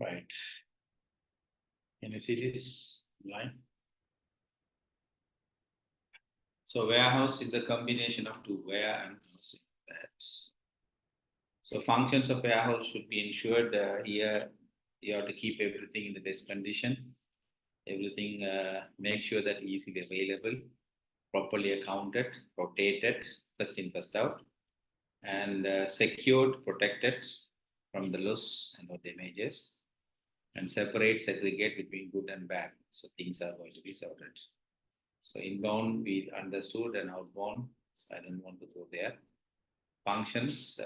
Right. Can you see this line? So warehouse is the combination of two, ware and housing. That. So functions of warehouse should be ensured. Here you have to keep everything in the best condition. Everything, make sure that easily available, properly accounted, rotated, first in, first out, and secured, protected from the loss and or damages, and separate, segregate between good and bad. So things are going to be sorted. So inbound we understood, and outbound, so I don't want to go there. Functions,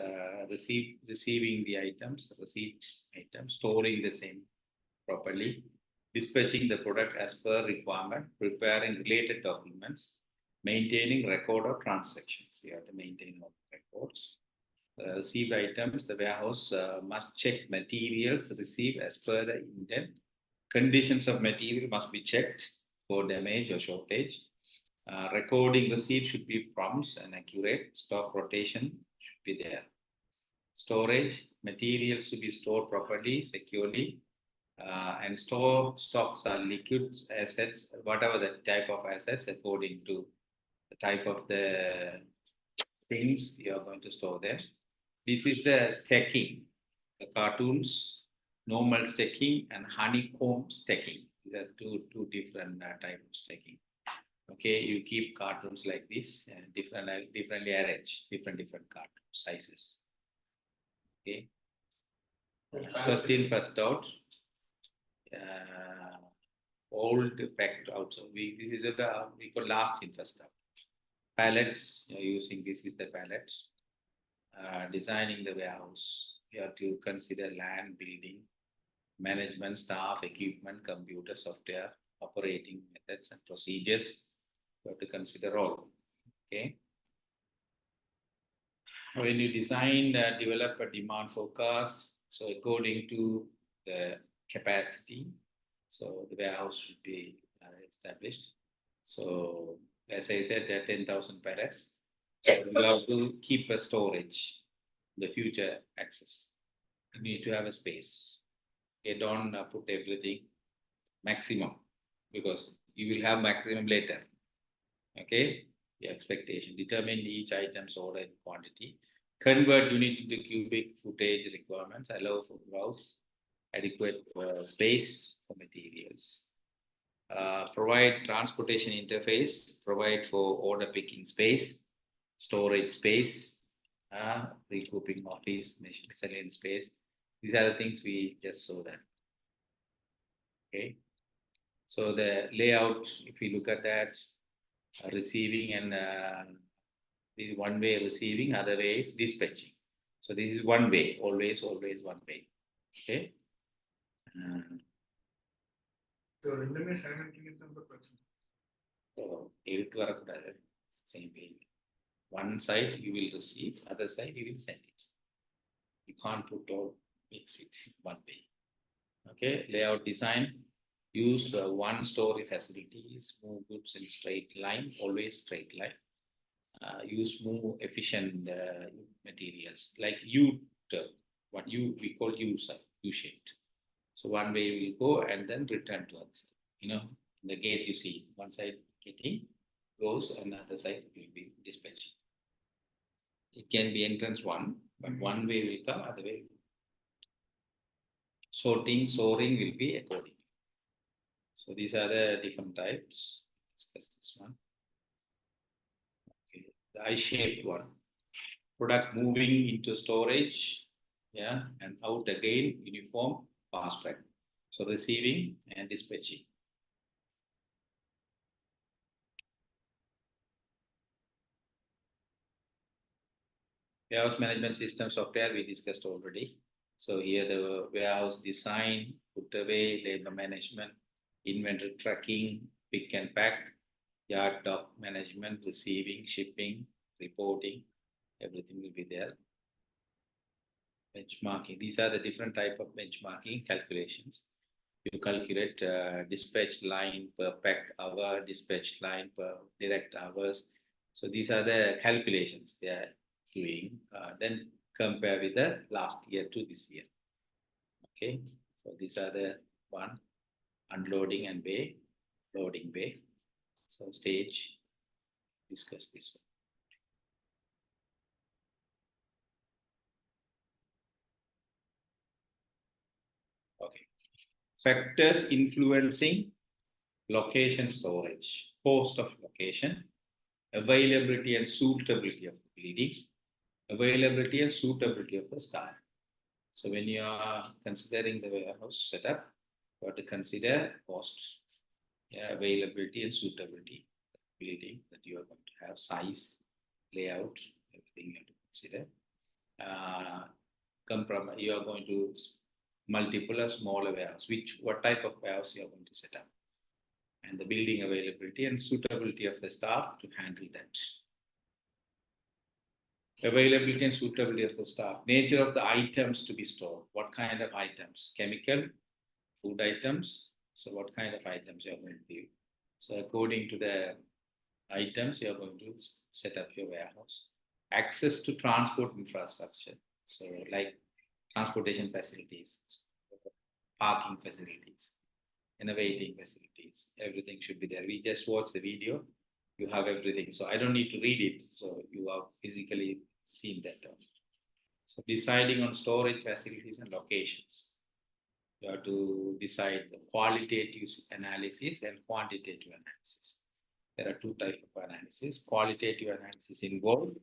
receiving the items, receipts items, storing the same properly, dispatching the product as per requirement, preparing related documents, maintaining record of transactions. You have to maintain all records. Received items, the warehouse must check materials received as per the intent. Conditions of material must be checked for damage or shortage. Recording receipt should be prompt and accurate. Stock rotation should be there. Storage, materials to be stored properly, securely, and stocks are liquid assets, whatever the type of assets, according to the type of the things you are going to store there. This is the stacking, the cartoons, normal stacking and honeycomb stacking. These are two different type of stacking. Okay, you keep cartoons like this, differently arranged, different cartoon sizes. Okay, first in, first out. Old packed out. So this is what we call last in, first out. Pallets, you're using this is the pallet. Designing the warehouse, you have to consider land, building, management, staff, equipment, computer, software, operating methods and procedures. You have to consider all. Okay. When you design, develop a demand forecast, so according to the capacity, so the warehouse should be established. So as I said, there are 10,000 pallets. So you have to keep a storage, the future access. You need to have a space. You don't put everything maximum, because you will have maximum later. Okay, the expectation. Determine each item's order and quantity. Convert unit into cubic footage requirements. Allow for routes. Adequate space for materials. Provide transportation interface. Provide for order picking space, storage space, recouping office, miscellaneous space. These are the things we just saw that. Okay. So the layout, if you look at that, receiving and this is one way receiving, other way is dispatching. So this is one way, always one way. Okay. So ரெண்டுமே simultaneous பிரச்சனை. So எடுத்து வரக்கூடாது, same way. One side you will receive, other side you will send it. You can't put all, mix it one way. Okay, layout design. Use one story facilities, move goods in straight line, always straight line. Use more efficient materials like U-turn, what we call U-shaped. So one way we will go and then return to other side. You know, the gate you see, one side getting goes, another side will be dispatching. It can be entrance one, but one way will come, other way. Sorting, soaring will be according. So these are the different types. Discuss this one. Okay, the I-shaped one. Product moving into storage, yeah, and out again, uniform, fast track. So receiving and dispatching. Warehouse management system software we discussed already. So here the warehouse design, put away, labor management, inventory tracking, pick and pack, yard dock management, receiving, shipping, reporting, everything will be there. Benchmarking, these are the different type of benchmarking calculations. You calculate dispatch line per packed hour, dispatch line per direct hours. So these are the calculations they are doing. Then compare with the last year to this year. Okay, So these are the one, unloading and bay, loading bay. So stage, discuss this one. Okay. Factors influencing location storage, cost of location, availability and suitability of the building, availability and suitability of the staff. So when you are considering the warehouse setup, you have to consider cost, availability and suitability of the building that you are going to have, size, layout, everything you have to consider. You are going to multiple or smaller warehouse, what type of warehouse you are going to set up, and the building availability and suitability of the staff to handle that. Availability and suitability of the staff, nature of the items to be stored, what kind of items, chemical, food items. So what kind of items you are going to do. So according to the items, you are going to set up your warehouse. Access to transport infrastructure. So like transportation facilities, parking facilities, innovating facilities, everything should be there. We just watch the video, you have everything. So I don't need to read it. So you have physically seen that. So deciding on storage facilities and locations. You have to decide the qualitative analysis and quantitative analysis. There are two types of analysis. Qualitative analysis involved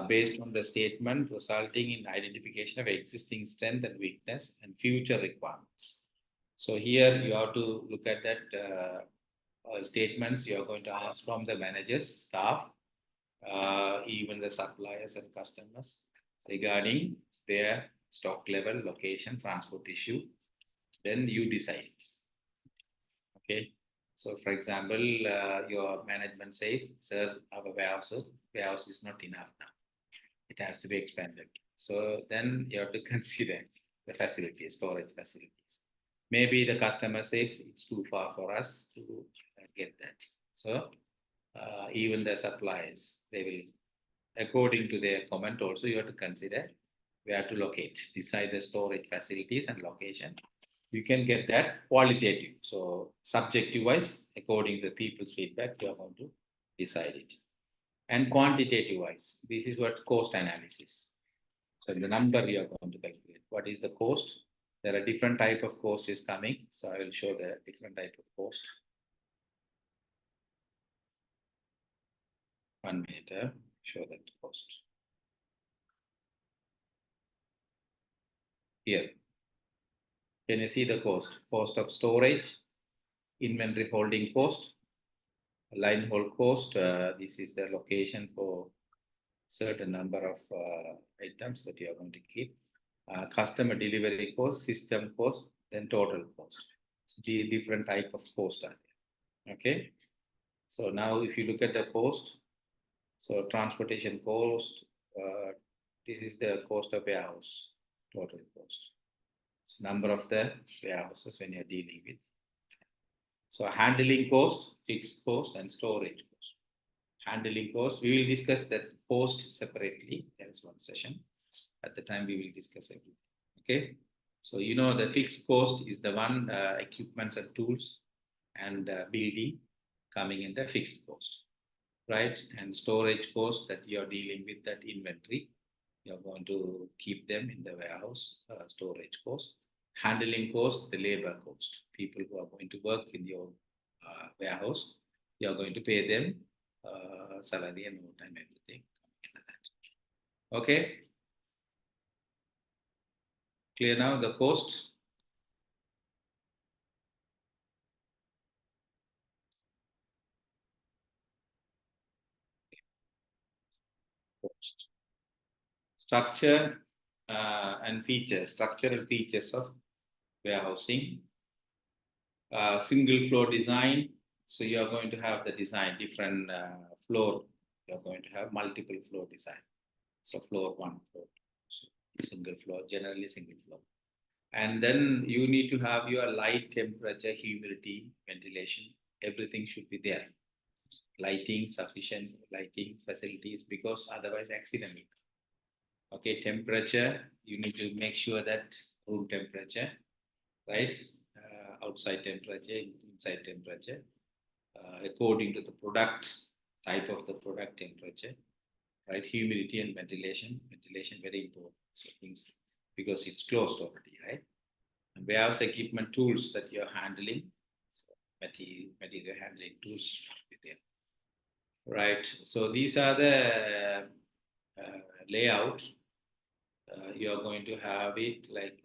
based on the statement resulting in identification of existing strength and weakness and future requirements. So here you have to look at that statements you are going to ask from the managers, staff, even the suppliers and customers regarding their stock level, location, transport issue. Then you decide. Okay. So for example, your management says, sir, our warehouse is not enough now. It has to be expanded. So then you have to consider the facilities, storage facilities. Maybe the customer says it's too far for us to get that. So even the suppliers, they will, according to their comment also, you have to consider where to locate, decide the storage facilities and location. You can get that qualitative. So subjective wise, according to the people's feedback, you are going to decide it. And quantitative wise, this is what cost analysis. So the number you are going to calculate. What is the cost? There are different type of cost is coming. So I will show the different type of cost. 1 minute, show that cost. Here. Can you see the cost? Cost of storage, inventory holding cost, line hold cost. This is the location for certain number of items that you are going to keep. Customer delivery cost, system cost, then total cost. So the different type of cost are there. Okay. So now if you look at the cost, so transportation cost, this is the cost of warehouse, total cost. So number of the warehouses when you're dealing with. So handling cost, fixed cost, and storage cost. Handling cost, we will discuss that cost separately. There is one session. At the time, we will discuss everything. Okay. So you know the fixed cost is the one equipments and tools and building coming in the fixed cost, right? And storage cost that you are dealing with, that inventory, you are going to keep them in the warehouse, storage cost. Handling cost, the labor cost. People who are going to work in your warehouse, you are going to pay them salary and overtime, everything. Okay. Clear now the costs? Cost. Structure and features, structural features of warehousing. Single floor design. So you are going to have the design, different floor. You are going to have multiple floor design. So floor 1, floor 2. So single floor, generally single floor. And then you need to have your light, temperature, humidity, ventilation. Everything should be there. Lighting, sufficient lighting facilities, because otherwise accident will come. Okay, temperature, you need to make sure that room temperature. right? Outside temperature, inside temperature, according to the product, type of the product temperature, right? Humidity and ventilation. Ventilation very important. So things, because it's closed already, right? And warehouse equipment tools that you're handling, so material handling tools with there, right? So these are the layout. You are going to have it like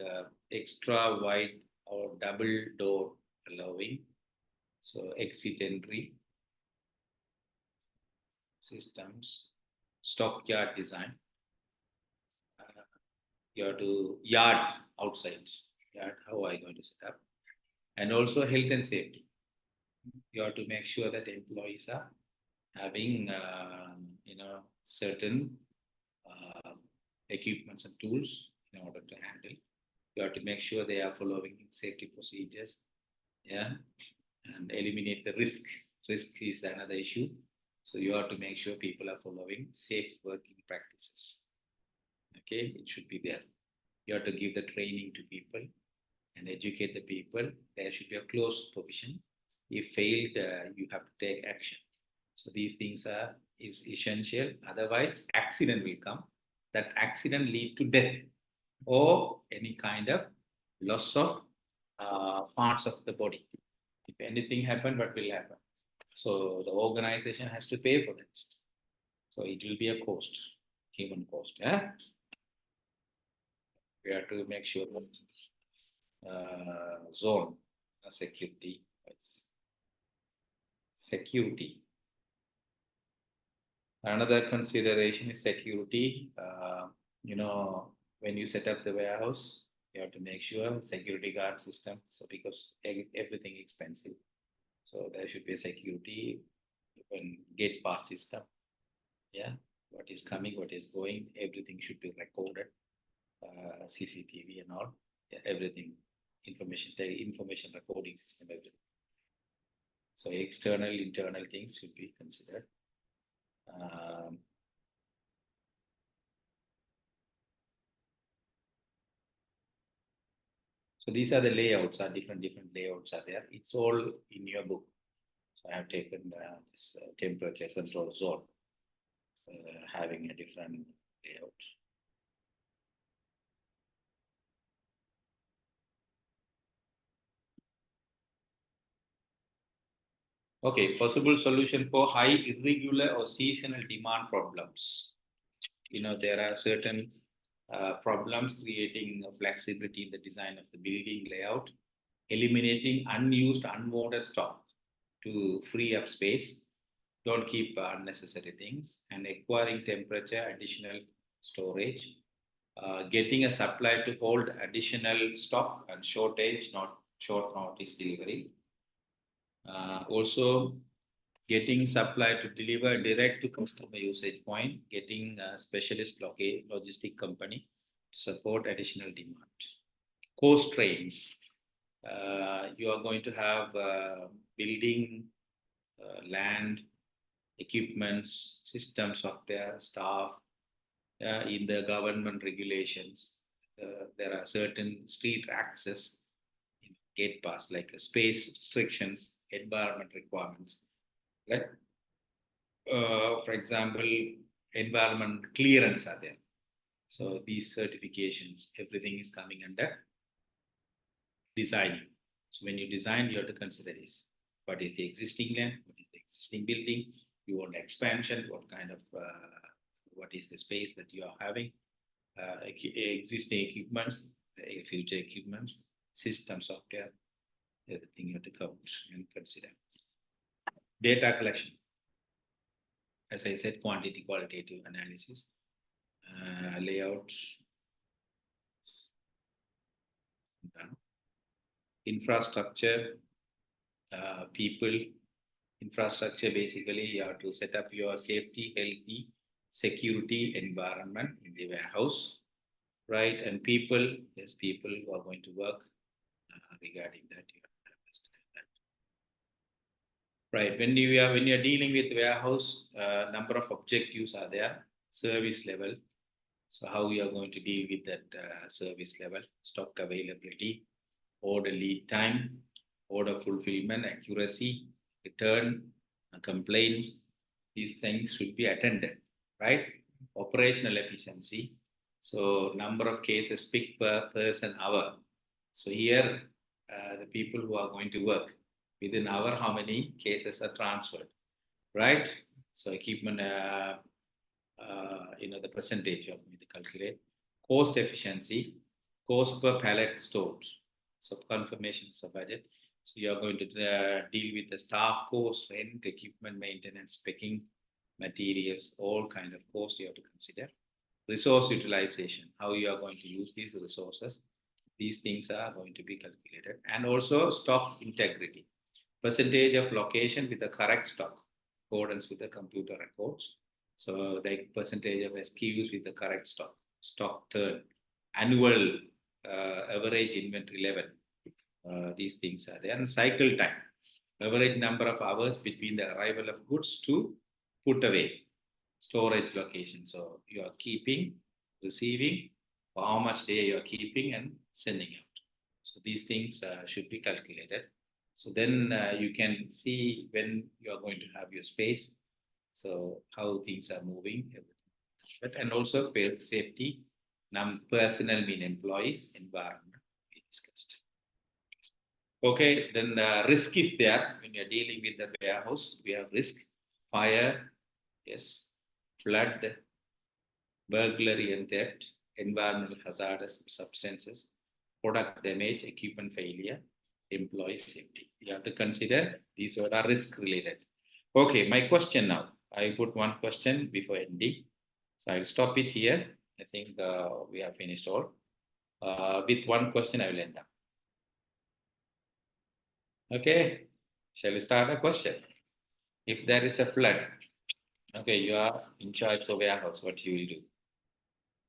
extra wide or double door allowing. So exit entry systems, stockyard design. You have to yard outside. Yard, how are you going to set up? And also health and safety. You have to make sure that employees are having, certain equipments and tools in order to handle. You have to make sure they are following safety procedures, yeah, and eliminate the risk. Risk is another issue. So you have to make sure people are following safe working practices. Okay, it should be there. You have to give the training to people and educate the people. There should be a closed provision. If failed, you have to take action. So these things is essential. Otherwise, accident will come. That accident lead to death or any kind of loss of parts of the body. If anything happen, what will happen? So the organization has to pay for that. So it will be a cost, human cost. Yeah? We have to make sure that zone security. Security. Another consideration is security. When you set up the warehouse, you have to make sure security guard system. So because everything expensive, so there should be a security, even gate pass system. Yeah, what is coming, what is going, everything should be recorded. CCTV and all, yeah, everything, information recording system, everything. So external, internal things should be considered. So these are the layouts, are different layouts are there. It's all in your book. So I have taken this temperature control zone, having a different layout. Okay, possible solution for high irregular or seasonal demand problems. There are certain problems creating flexibility in the design of the building layout, eliminating unused, unwanted stock to free up space. Don't keep unnecessary things, and acquiring temperature, additional storage, getting a supply to hold additional stock and shortage, not short notice delivery. Also, getting supply to deliver direct to customer usage point, getting a specialist logistic company to support additional demand. Cost trains. You are going to have building, land, equipments, system software, staff. In the government regulations, there are certain street access, gate pass, like space restrictions, environment requirements. Like, for example, environment clearance are there. So these certifications, everything is coming under designing. So when you design, you have to consider this. What is the existing land? What is the existing building? You want expansion? What is the space that you are having? Existing equipments, future equipments, system software, everything you have to count and consider. Data collection. As I said, quantity, qualitative analysis, layout, infrastructure, people. Infrastructure, basically, you have to set up your safety, healthy, security environment in the warehouse, right? And people, yes, people who are going to work regarding that, you have to understand that. Right, when you are dealing with warehouse, number of objectives are there. Service level, so how we are going to deal with that service level, stock availability, order lead time, order fulfillment, accuracy, return, complaints. These things should be attended, right? Operational efficiency. So number of cases picked per person hour. So here, the people who are going to work within hour, how many cases are transferred, right? So equipment, the percentage of me to calculate. Cost efficiency, cost per pallet stored. So confirmation of budget. So you are going to deal with the staff cost, rent, equipment maintenance, packing, materials, all kind of costs you have to consider. Resource utilization, how you are going to use these resources. These things are going to be calculated. And also stock integrity, percentage of location with the correct stock, accordance with the computer records. So the percentage of SKUs with the correct stock turn, annual average inventory level. These things are there. And cycle time, average number of hours between the arrival of goods to put away, storage location. So you are keeping, receiving, for how much day you are keeping and sending out. So these things should be calculated. So then you can see when you are going to have your space. So how things are moving, everything. And also safety, personnel mean employees, environment we discussed. Okay, then the risk is there when you're dealing with the warehouse. We have risk, fire, yes, flood, burglary and theft, environmental hazardous substances, product damage, equipment failure, employee safety. You have to consider these are risk related. Okay, my question now. I put one question before ending. So I'll stop it here. I think we have finished all. With one question, I will end up. Okay, shall we start a question? If there is a flood, okay, you are in charge of warehouse, what you will do?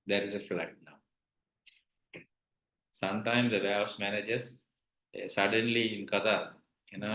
There is a flood now. Sometimes the warehouse managers, suddenly in Qatar,